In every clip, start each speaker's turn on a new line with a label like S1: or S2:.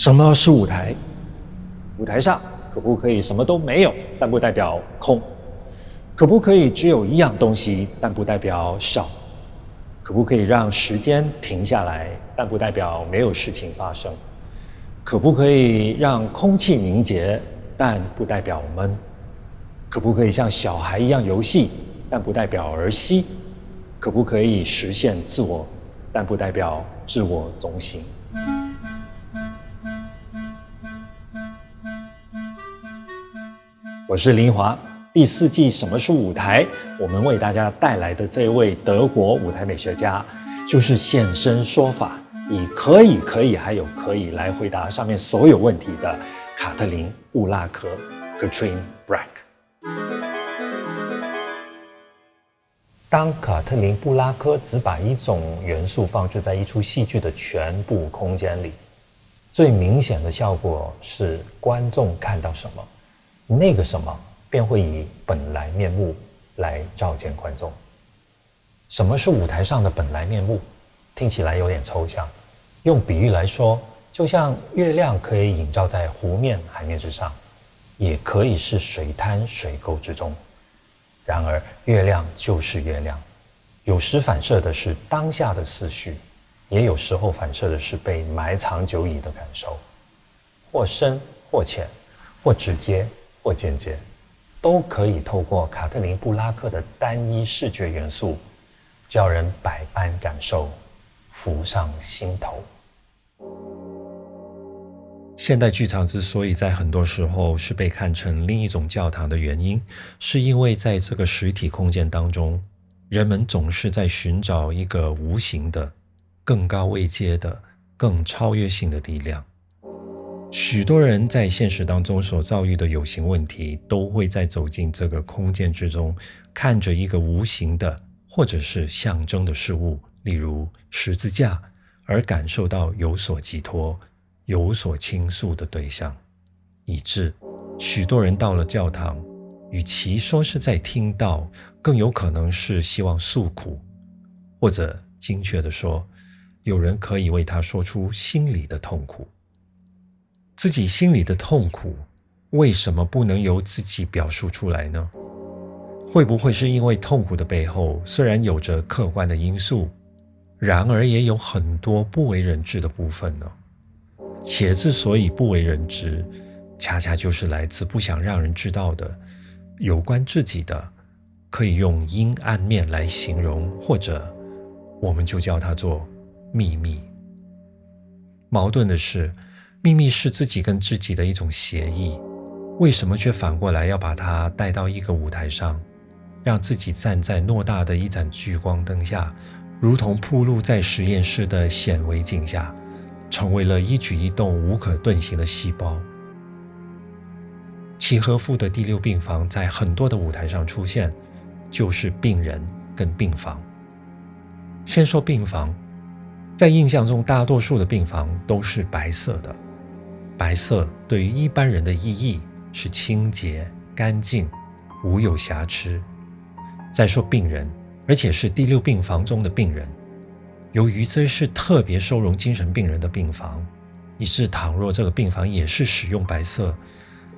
S1: 什么是舞台？舞台上可不可以什么都没有，但不代表空？可不可以只有一样东西，但不代表少？可不可以让时间停下来，但不代表没有事情发生？可不可以让空气凝结，但不代表闷？可不可以像小孩一样游戏，但不代表儿戏？可不可以实现自我，但不代表自我中心？我是林华，第4季什么是舞台？我们为大家带来的这位德国舞台美学家，就是现身说法，以可以还有可以来回答上面所有问题的卡特琳·布拉克 （Katrin Brack）。当卡特琳·布拉克只把一种元素放置在一出戏剧的全部空间里，最明显的效果是观众看到什么，那个什么便会以本来面目来照见观众。什么是舞台上的本来面目？听起来有点抽象，用比喻来说，就像月亮可以映照在湖面海面之上，也可以是水滩水沟之中。然而月亮就是月亮，有时反射的是当下的思绪，也有时候反射的是被埋藏久矣的感受，或深或浅，或直接或间接，都可以透过卡特琳·布拉克的单一视觉元素，叫人百般感受浮上心头。现代剧场之所以在很多时候是被看成另一种教堂的原因，是因为在这个实体空间当中，人们总是在寻找一个无形的、更高位阶的、更超越性的力量。许多人在现实当中所遭遇的有形问题，都会在走进这个空间之中，看着一个无形的或者是象征的事物，例如十字架，而感受到有所寄托、有所倾诉的对象，以致许多人到了教堂，与其说是在听道，更有可能是希望诉苦，或者精确地说，有人可以为他说出心里的痛苦。自己心里的痛苦，为什么不能由自己表述出来呢？会不会是因为痛苦的背后虽然有着客观的因素，然而也有很多不为人知的部分呢？且之所以不为人知，恰恰就是来自不想让人知道的，有关自己的，可以用阴暗面来形容，或者我们就叫它做秘密。矛盾的是，秘密是自己跟自己的一种协议，为什么却反过来要把它带到一个舞台上，让自己站在偌大的一盏聚光灯下，如同暴露在实验室的显微镜下，成为了一举一动无可遁形的细胞。契诃夫的第6病房在很多的舞台上出现，就是病人跟病房。先说病房，在印象中大多数的病房都是白色的，白色对于一般人的意义是清洁、干净、无有瑕疵。再说病人，而且是第6病房中的病人，由于这是特别收容精神病人的病房，以致倘若这个病房也是使用白色，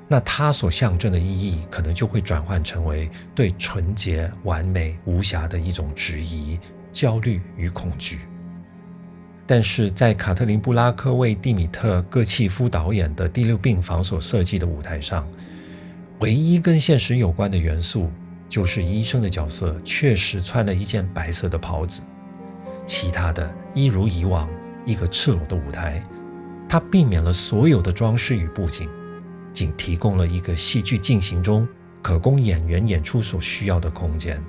S1: 那它所象征的意义可能就会转换成为对纯洁、完美、无瑕的一种质疑、焦虑与恐惧。但是在卡特琳·布拉克为蒂米特·戈契夫导演的第6病房所设计的舞台上，唯一跟现实有关的元素，就是医生的角色确实穿了一件白色的袍子，其他的一如以往，一个赤裸的舞台，它避免了所有的装饰与布景，仅提供了一个戏剧进行中可供演员演出所需要的空间。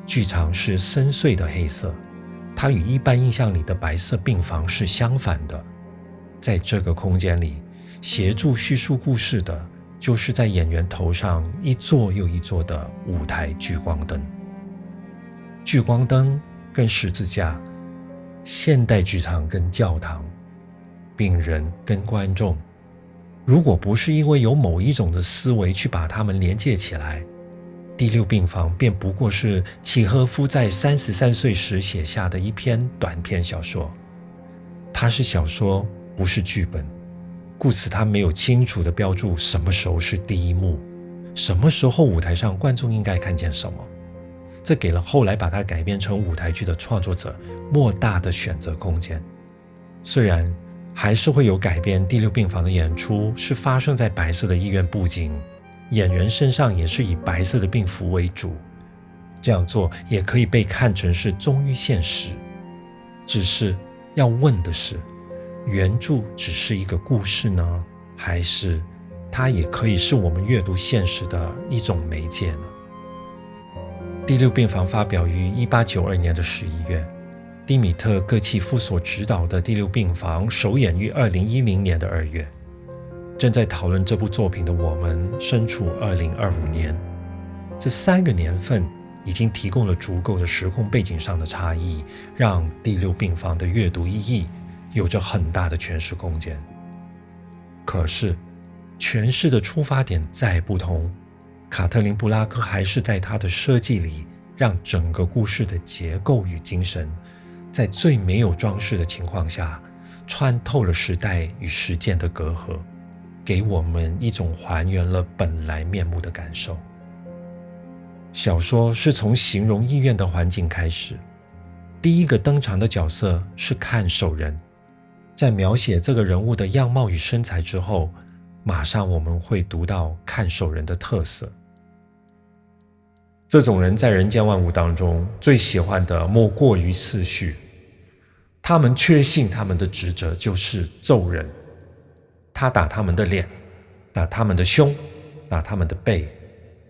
S1: 剧场是深邃的黑色，它与一般印象里的白色病房是相反的。在这个空间里，协助叙述故事的就是在演员头上一座又一座的舞台聚光灯。聚光灯跟十字架，现代剧场跟教堂，病人跟观众，如果不是因为有某一种的思维去把它们连接起来，第6病房便不过是契诃夫在33岁时写下的一篇短篇小说。它是小说，不是剧本，故此他没有清楚地标注什么时候是第一幕，什么时候舞台上观众应该看见什么。这给了后来把它改编成舞台剧的创作者莫大的选择空间。虽然还是会有改编第六病房的演出是发生在白色的医院布景，演员身上也是以白色的病服为主，这样做也可以被看成是忠于现实。只是要问的是，原著只是一个故事呢，还是它也可以是我们阅读现实的一种媒介呢？第六病房发表于1892年的11月，迪米特·戈契夫所执导的第六病房首演于2010年的2月。正在讨论这部作品的我们身处2025年，这3个年份已经提供了足够的时空背景上的差异，让第六病房的阅读意义有着很大的诠释空间。可是诠释的出发点再不同，卡特琳·布拉克还是在他的设计里，让整个故事的结构与精神在最没有装饰的情况下穿透了时代与时间的隔阂，给我们一种还原了本来面目的感受。小说是从形容医院的环境开始，第一个登场的角色是看守人，在描写这个人物的样貌与身材之后，马上我们会读到看守人的特色。这种人在人间万物当中最喜欢的莫过于次序，他们确信他们的职责就是揍人。他打他们的脸，打他们的胸，打他们的背，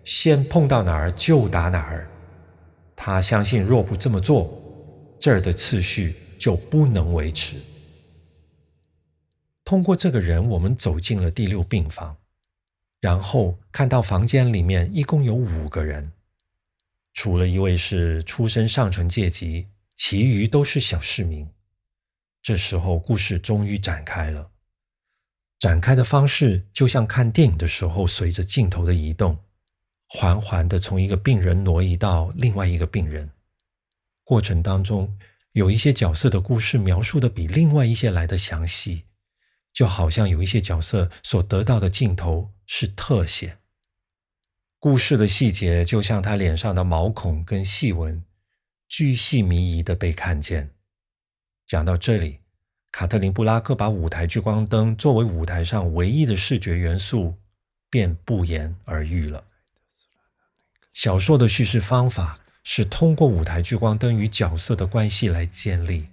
S1: 先碰到哪儿就打哪儿。他相信若不这么做，这儿的次序就不能维持。通过这个人，我们走进了第六病房，然后看到房间里面一共有5个人，除了一位是出身上层阶级，其余都是小市民。这时候故事终于展开了，展开的方式就像看电影的时候，随着镜头的移动，缓缓地从一个病人挪移到另外一个病人。过程当中有一些角色的故事描述的比另外一些来得详细，就好像有一些角色所得到的镜头是特写。故事的细节就像他脸上的毛孔跟细纹，巨细靡遗地被看见。讲到这里，卡特琳·布拉克把舞台聚光灯作为舞台上唯一的视觉元素，便不言而喻了。小说的叙事方法是通过舞台聚光灯与角色的关系来建立，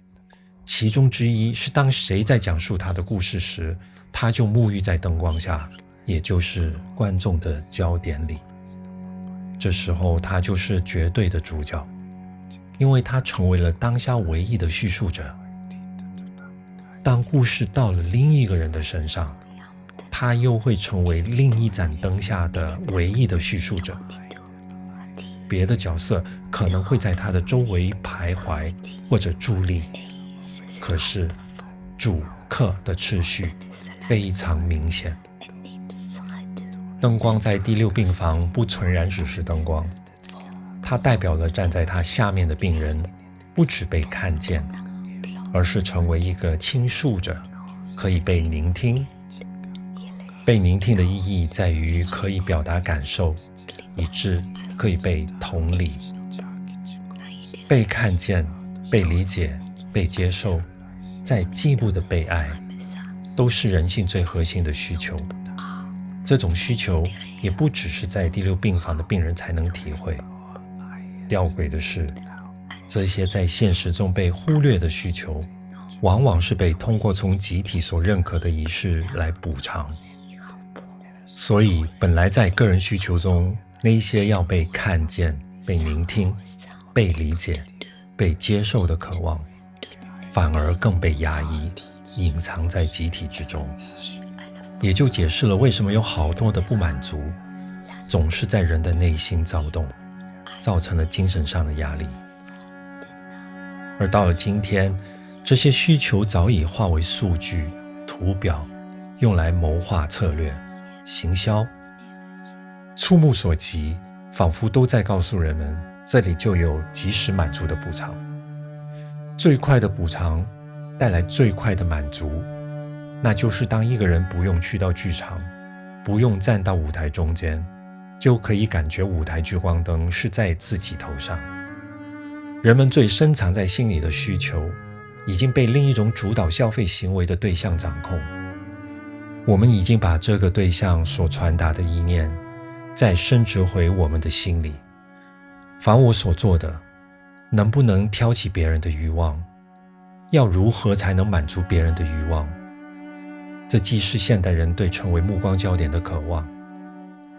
S1: 其中之一是当谁在讲述他的故事时，他就沐浴在灯光下，也就是观众的焦点里。这时候他就是绝对的主角，因为他成为了当下唯一的叙述者。当故事到了另一个人的身上，他又会成为另一盏灯下的唯一的叙述者。别的角色可能会在他的周围徘徊或者伫立，可是主客的次序非常明显。灯光在第六病房不纯然只是灯光，它代表了站在它下面的病人不只被看见，而是成为一个倾诉者，可以被聆听。被聆听的意义在于可以表达感受，以致可以被同理。被看见、被理解、被接受，再进一步的被爱，都是人性最核心的需求。这种需求也不只是在第六病房的病人才能体会。吊诡的是，这些在现实中被忽略的需求，往往是被通过从集体所认可的仪式来补偿。所以本来在个人需求中，那一些要被看见、被聆听、被理解、被接受的渴望，反而更被压抑，隐藏在集体之中。也就解释了为什么有好多的不满足，总是在人的内心躁动，造成了精神上的压力。而到了今天，这些需求早已化为数据、图表，用来谋划策略、行销。触目所及，仿佛都在告诉人们，这里就有及时满足的补偿。最快的补偿带来最快的满足，那就是当一个人不用去到剧场，不用站到舞台中间，就可以感觉舞台聚光灯是在自己头上。人们最深藏在心里的需求已经被另一种主导消费行为的对象掌控。我们已经把这个对象所传达的意念再升值回我们的心里。凡我所做的，能不能挑起别人的欲望？要如何才能满足别人的欲望？这既是现代人对成为目光焦点的渴望，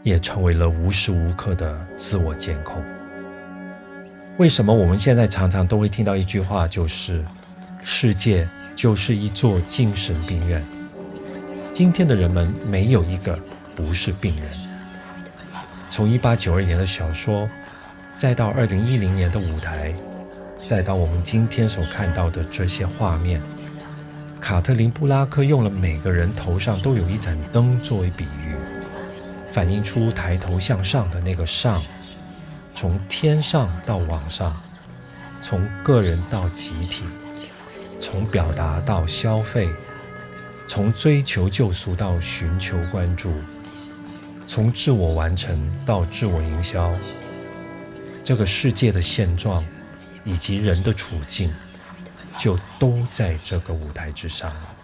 S1: 也成为了无时无刻的自我监控。为什么我们现在常常都会听到一句话，就是世界就是一座精神病院？今天的人们没有一个不是病人。从1892年的小说，再到2010年的舞台，再到我们今天所看到的这些画面，卡特琳·布拉克用了每个人头上都有一盏灯作为比喻，反映出抬头向上的那个上，从天上到往上，从个人到集体，从表达到消费，从追求救赎到寻求关注，从自我完成到自我营销。这个世界的现状以及人的处境，就都在这个舞台之上了。